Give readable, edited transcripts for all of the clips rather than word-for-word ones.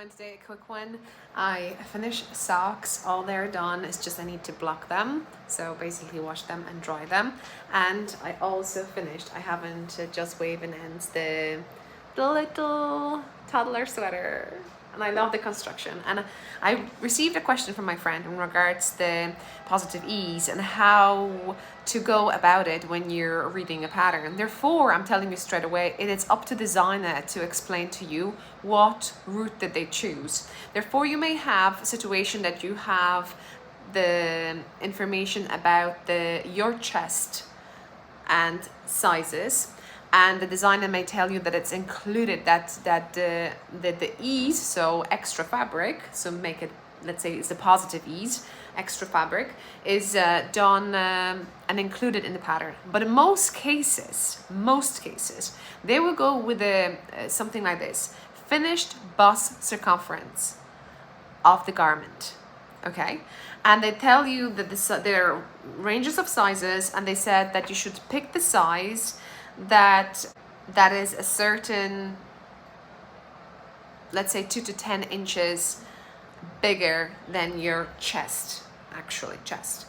one today, a quick one. I finished socks, all they're done is just I need to block them. So basically wash them and dry them. And I also finished, I haven't just waving ends, the little toddler sweater. And I love the construction. And I received a question from my friend in regards to the positive ease and how to go about it when you're reading a pattern. Therefore, I'm telling you straight away, it is up to designer to explain to you what route that they choose. Therefore, you may have a situation that you have the information about your chest and sizes, and the designer may tell you that it's included that the ease, so extra fabric, so make it, let's say it's a positive ease, extra fabric is done and included in the pattern. But in most cases they will go with something like this: finished bust circumference of the garment. Okay, and they tell you that there are ranges of sizes, and they said that you should pick the size that is a certain, let's say 2 to 10 inches bigger than your chest, actually chest.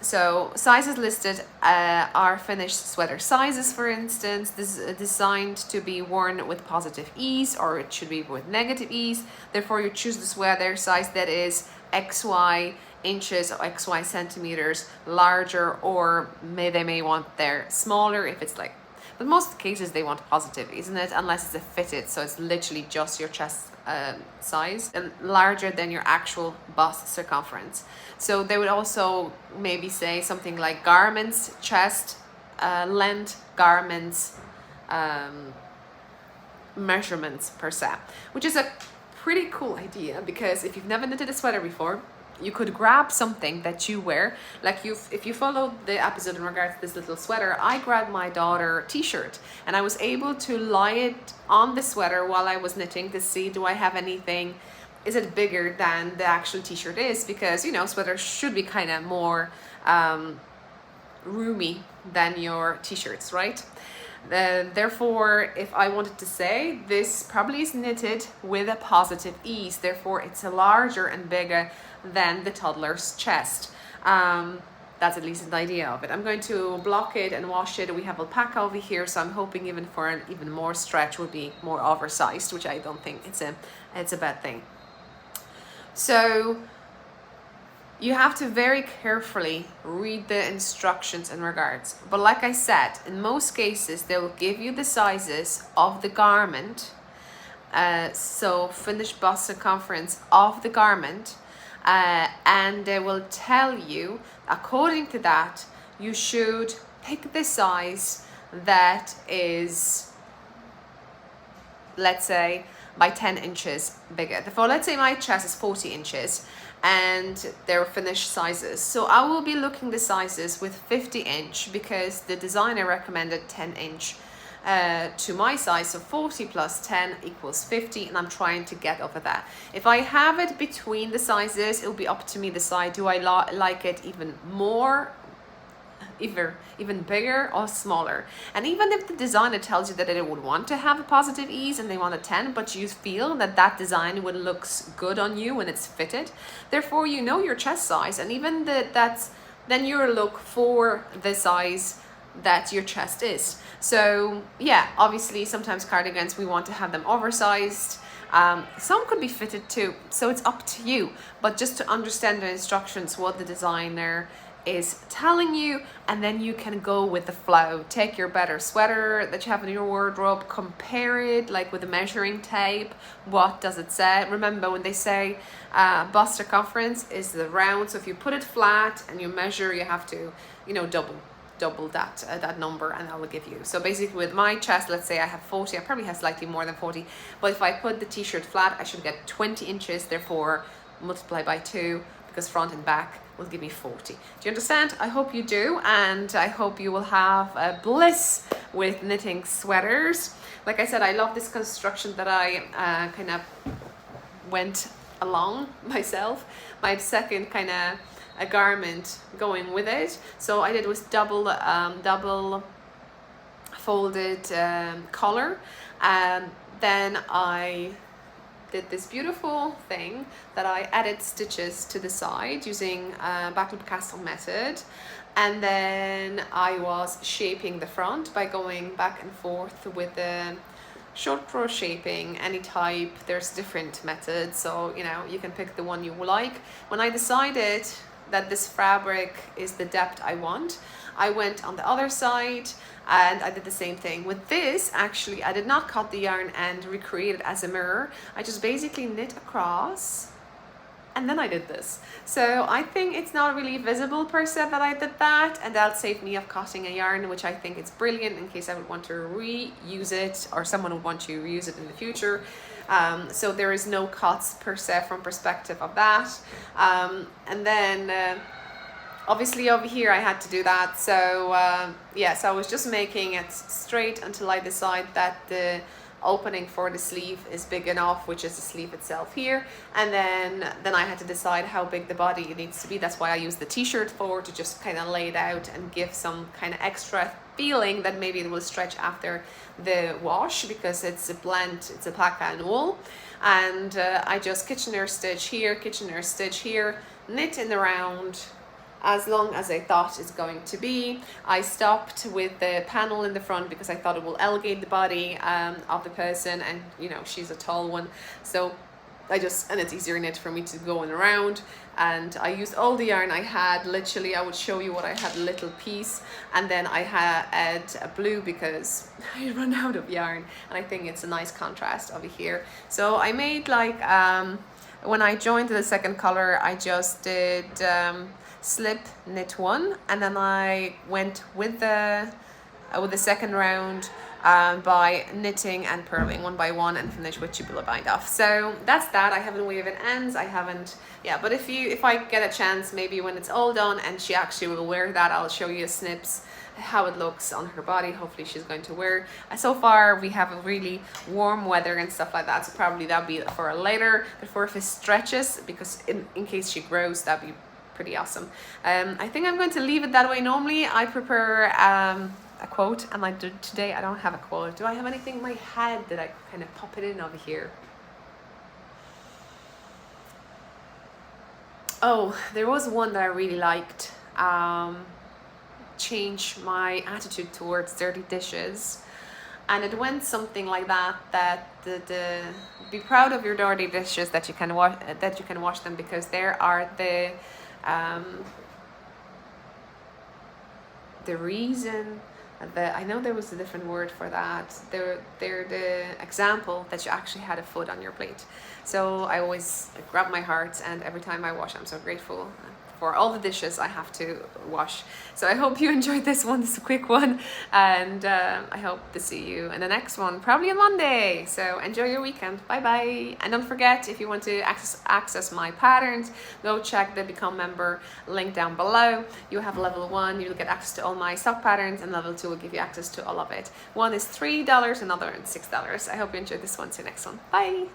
So sizes listed are finished sweater sizes, for instance. This is designed to be worn with positive ease, or it should be with negative ease. Therefore, you choose the sweater size that is XY inches or XY centimeters larger, or they may want their smaller if it's like, but most cases they want positive, isn't it? Unless it's a fitted, so it's literally just your chest size and larger than your actual bust circumference. So they would also maybe say something like garments chest length, garments measurements per se, which is a pretty cool idea, because if you've never knitted a sweater before, you could grab something that you wear, like if you followed the episode in regards to this little sweater, I grabbed my daughter t-shirt and I was able to lie it on the sweater while I was knitting to see, do I have anything, is it bigger than the actual t-shirt is, because you know sweaters should be kind of more roomy than your t-shirts, right? Therefore, if I wanted to say, this probably is knitted with a positive ease, therefore it's a larger and bigger than the toddler's chest. That's at least an idea of it. I'm going to block it and wash it. We have alpaca over here, so I'm hoping even for an even more stretch will be more oversized, which I don't think it's a bad thing. So you have to very carefully read the instructions in regards. But like I said, in most cases, they will give you the sizes of the garment. So finished bust circumference of the garment. And they will tell you, according to that, you should pick the size that is, let's say, by 10 inches bigger. Therefore, let's say my chest is 40 inches and they're finished sizes. So I will be looking the sizes with 50 inch because the designer recommended 10 inch to my size. So 40 plus 10 equals 50, and I'm trying to get over that. If I have it between the sizes, it'll be up to me to decide, do I like it even more, even bigger or smaller. And even if the designer tells you that it would want to have a positive ease and they want a 10, but you feel that design would looks good on you when it's fitted, therefore you know your chest size, and even then you look for the size that your chest is. So yeah, obviously sometimes cardigans we want to have them oversized. Some could be fitted too, so it's up to you. But just to understand the instructions, what the designer is telling you, and then you can go with the flow. Take your better sweater that you have in your wardrobe, compare it like with a measuring tape. What does it say? Remember when they say bust circumference is the round, so if you put it flat and you measure, you have to, you know, double that number, and that will give you. So basically with my chest, let's say I have 40, I probably have slightly more than 40, but if I put the t-shirt flat, I should get 20 inches, therefore multiply by 2, because front and back will give me 40. Do you understand? I hope you do, and I hope you will have a bliss with knitting sweaters. Like I said, I love this construction that I kind of went along myself. My second kind of a garment going with it, so I did was double folded collar, and then I did this beautiful thing that I added stitches to the side using backloop castle method, and then I was shaping the front by going back and forth with the short crochet shaping, any type. There's different methods, so you know, you can pick the one you like. When I decided that this fabric is the depth I want, I went on the other side and I did the same thing. With this, actually, I did not cut the yarn and recreate it as a mirror. I just basically knit across and then I did this. So I think it's not really visible per se that I did that, and that'll save me of cutting a yarn, which I think is brilliant in case I would want to reuse it or someone would want to reuse it in the future. So there is no cuts per se from perspective of that. And then obviously over here I had to do that. So yeah, so I was just making it straight until I decide that the opening for the sleeve is big enough, which is the sleeve itself here, and then I had to decide how big the body needs to be. That's why I used the t-shirt for, to just kind of lay it out and give some kind of extra feeling that maybe it will stretch after the wash, because it's a blend, it's alpaca and wool. And I just Kitchener stitch here, Kitchener stitch here, knit in the round as long as I thought it's going to be. I stopped with the panel in the front because I thought it will elongate the body of the person, and you know, she's a tall one, so and it's easier knit for me to go in around. And I used all the yarn I had. Literally, I would show you what I had, a little piece, and then I had a blue because I run out of yarn, and I think it's a nice contrast over here. So I made like when I joined the second color, I just did slip knit one, and then I went with the second round by knitting and purling one by one, and finish with tubular bind off. So that's that. I haven't woven ends, I haven't, yeah, but if I get a chance, maybe when it's all done and she actually will wear that, I'll show you snips how it looks on her body. Hopefully she's going to wear. So far we have a really warm weather and stuff like that, so probably that'll be for later, before if it stretches, because in case she grows, that'd be pretty awesome. I think I'm going to leave it that way. Normally I prepare a quote, and like today I don't have a quote. Do I have anything in my head that I kind of pop it in over here? Oh, there was one that I really liked. Change my attitude towards dirty dishes, and it went something like that the be proud of your dirty dishes, that you can wash them, because there are the reason that, I know there was a different word for that, they're the example that you actually had a food on your plate. So I always grab my heart, and every time I wash, I'm so grateful for all the dishes I have to wash. So I hope you enjoyed this one. This is a quick one, and I hope to see you in the next one, probably on Monday. So enjoy your weekend. Bye bye. And don't forget, if you want to access my patterns, go check the become member link down below. You have level 1, you'll get access to all my stock patterns, and level 2 will give you access to all of it. One is $3, another is $6. I hope you enjoyed this one. See you next one. Bye.